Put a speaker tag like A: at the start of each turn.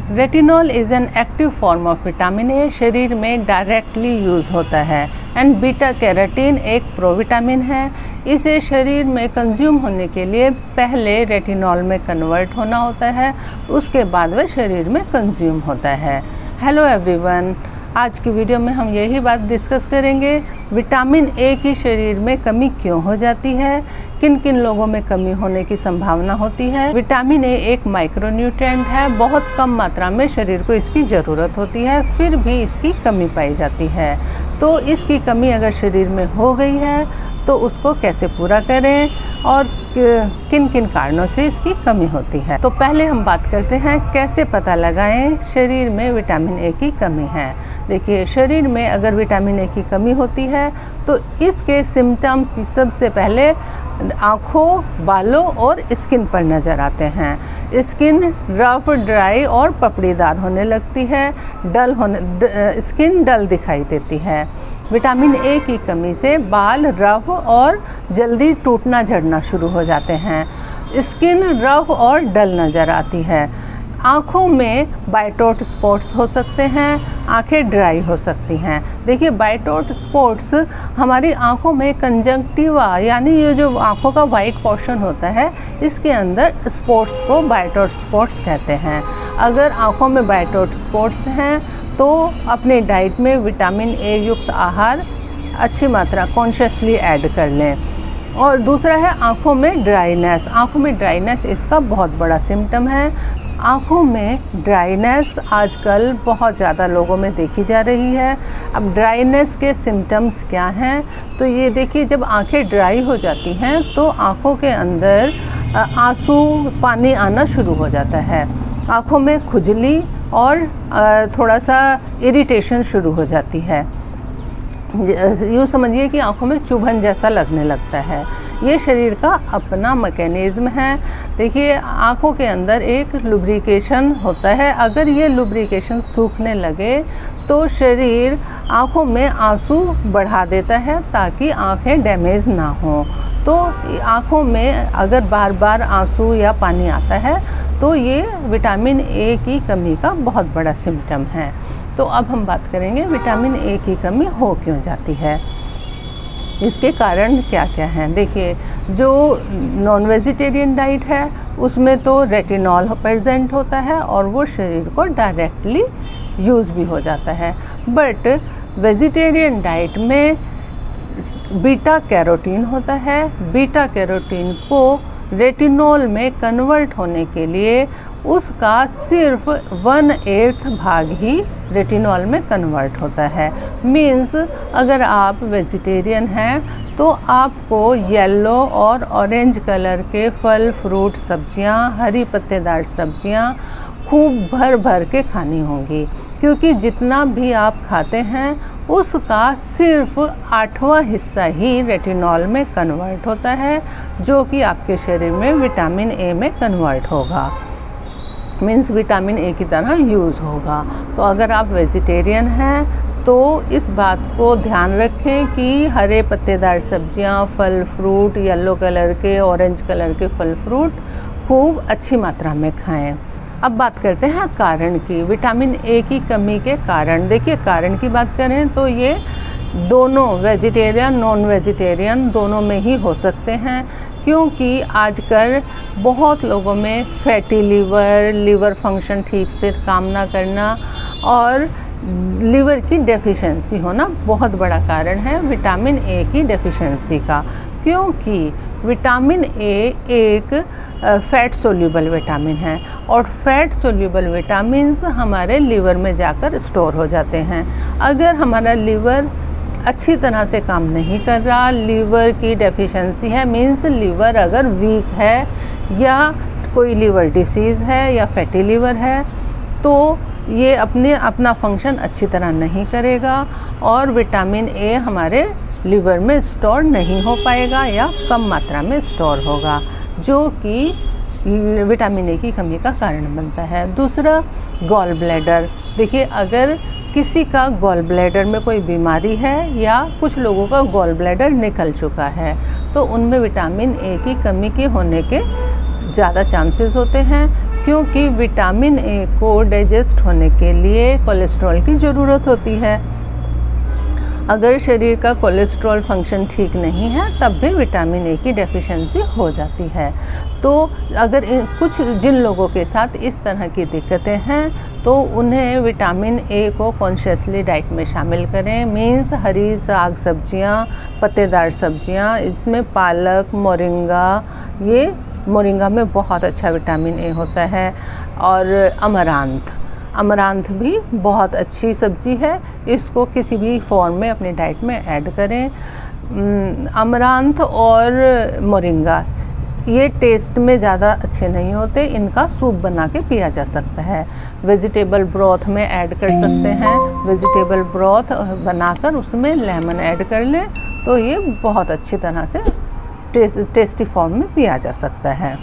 A: Retinol is an active form of vitamin A, शरीर में directly use होता है। एंड बीटा कैरोटीन एक प्रोविटामिन है। इसे शरीर में कंज्यूम होने के लिए पहले रेटिनॉल में कन्वर्ट होना होता है, उसके बाद वह शरीर में कंज्यूम होता है। हेलो एवरीवन, आज की वीडियो में हम यही बात डिस्कस करेंगे, विटामिन ए की शरीर में कमी क्यों हो जाती है, किन किन लोगों में कमी होने की संभावना होती है। विटामिन ए एक माइक्रोन्यूट्रिएंट है, बहुत कम मात्रा में शरीर को इसकी ज़रूरत होती है, फिर भी इसकी कमी पाई जाती है। तो इसकी कमी अगर शरीर में हो गई है तो उसको कैसे पूरा करें और किन किन कारणों से इसकी कमी होती है। तो पहले हम बात करते हैं कैसे पता लगाएं शरीर में विटामिन ए की कमी है। देखिए, शरीर में अगर विटामिन ए की कमी होती है तो इसके सिम्टम्स सबसे पहले आँखों, बालों और स्किन पर नज़र आते हैं। स्किन रफ, ड्राई और पपड़ीदार होने लगती है, स्किन डल दिखाई देती है। विटामिन ए की कमी से बाल रफ और जल्दी टूटना झड़ना शुरू हो जाते हैं, स्किन रफ और डल नज़र आती है। आँखों में बाइटोट स्पॉट्स हो सकते हैं, आंखें ड्राई हो सकती हैं। देखिए, बाइटोट स्पॉट्स हमारी आँखों में कंजंक्टिवा यानी ये जो आँखों का वाइट पोर्शन होता है, इसके अंदर स्पॉट्स को बाइटोट स्पॉट्स कहते हैं। अगर आँखों में बाइटोट स्पॉट्स हैं तो अपने डाइट में विटामिन ए युक्त आहार अच्छी मात्रा कॉन्शियसली ऐड कर लें। और दूसरा है आँखों में ड्राइनेस। आँखों में ड्राइनेस इसका बहुत बड़ा सिम्टम है। आँखों में ड्राइनेस आजकल बहुत ज़्यादा लोगों में देखी जा रही है। अब ड्राइनेस के सिम्टम्स क्या हैं, तो ये देखिए, जब आँखें ड्राई हो जाती हैं तो आँखों के अंदर आंसू, पानी आना शुरू हो जाता है। आँखों में खुजली और थोड़ा सा इरिटेशन शुरू हो जाती है। यूँ समझिए कि आँखों में चुभन जैसा लगने लगता है। ये शरीर का अपना मैकेनिज़्म है। देखिए, आँखों के अंदर एक लुब्रिकेशन होता है। अगर ये लुब्रिकेशन सूखने लगे तो शरीर आँखों में आंसू बढ़ा देता है ताकि आँखें डैमेज ना हों। तो आँखों में अगर बार बार आंसू या पानी आता है तो ये विटामिन ए की कमी का बहुत बड़ा सिम्टम है। तो अब हम बात करेंगे विटामिन ए की कमी हो क्यों जाती है, इसके कारण क्या क्या हैं। देखिए, जो नॉन वेजिटेरियन डाइट है उसमें तो रेटिनॉल प्रेजेंट होता है और वो शरीर को डायरेक्टली यूज़ भी हो जाता है। बट वेजिटेरियन डाइट में बीटा कैरोटीन होता है। बीटा कैरोटीन को रेटिनॉल में कन्वर्ट होने के लिए उसका सिर्फ 1/8 भाग ही रेटिनॉल में कन्वर्ट होता है। मीन्स अगर आप वेजिटेरियन हैं तो आपको येलो और ऑरेंज कलर के फल, फ्रूट, सब्जियां, हरी पत्तेदार सब्जियां खूब भर भर के खानी होंगी, क्योंकि जितना भी आप खाते हैं उसका सिर्फ 8वां हिस्सा ही रेटिनॉल में कन्वर्ट होता है, जो कि आपके शरीर में विटामिन ए में कन्वर्ट होगा। मीन्स विटामिन ए की तरह यूज़ होगा। तो अगर आप वेजिटेरियन हैं तो इस बात को ध्यान रखें कि हरे पत्तेदार सब्जियां, फल, फ्रूट, येलो कलर के, ऑरेंज कलर के फल, फ्रूट खूब अच्छी मात्रा में खाएं। अब बात करते हैं कारण की, विटामिन ए की कमी के कारण। देखिए, कारण की बात करें तो ये दोनों, वेजिटेरियन, नॉन वेजिटेरियन दोनों में ही हो सकते हैं, क्योंकि आजकल बहुत लोगों में फैटी लीवर फंक्शन ठीक से काम ना करना और लीवर की डेफिशिएंसी होना बहुत बड़ा कारण है विटामिन ए की डेफिशिएंसी का। क्योंकि विटामिन ए एक फैट सोल्यूबल विटामिन है और फैट सोल्यूबल विटामिन्स हमारे लीवर में जाकर स्टोर हो जाते हैं। अगर हमारा लीवर अच्छी तरह से काम नहीं कर रहा, लीवर की डेफिशिएंसी है, मीन्स लीवर अगर वीक है या कोई लीवर डिसीज़ है या फैटी लीवर है, तो ये अपना फंक्शन अच्छी तरह नहीं करेगा और विटामिन ए हमारे लीवर में स्टोर नहीं हो पाएगा या कम मात्रा में स्टोर होगा, जो कि विटामिन ए की कमी का कारण बनता है। दूसरा, गॉल ब्लैडर। देखिए, अगर किसी का गॉल ब्लैडर में कोई बीमारी है या कुछ लोगों का गॉल ब्लैडर निकल चुका है तो उनमें विटामिन ए की कमी के होने के ज़्यादा चांसेस होते हैं, क्योंकि विटामिन ए को डाइजेस्ट होने के लिए कोलेस्ट्रॉल की ज़रूरत होती है। अगर शरीर का कोलेस्ट्रॉल फंक्शन ठीक नहीं है तब भी विटामिन ए की डेफिशिएंसी हो जाती है। तो अगर जिन लोगों के साथ इस तरह की दिक्कतें हैं तो उन्हें विटामिन ए को कॉन्शियसली डाइट में शामिल करें। मीन्स हरी साग सब्जियां, पत्तेदार सब्जियां, इसमें पालक, मोरिंगा, ये मोरिंगा में बहुत अच्छा विटामिन ए होता है। और अमरांथ भी बहुत अच्छी सब्जी है, इसको किसी भी फॉर्म में अपनी डाइट में ऐड करें। अमरांथ और मोरिंगा ये टेस्ट में ज़्यादा अच्छे नहीं होते, इनका सूप बना के पिया जा सकता है। वेजिटेबल ब्रॉथ में ऐड कर सकते हैं। वेजिटेबल ब्रॉथ बनाकर उसमें लेमन ऐड कर लें तो ये बहुत अच्छी तरह से टेस्टी फॉर्म में पिया जा सकता है।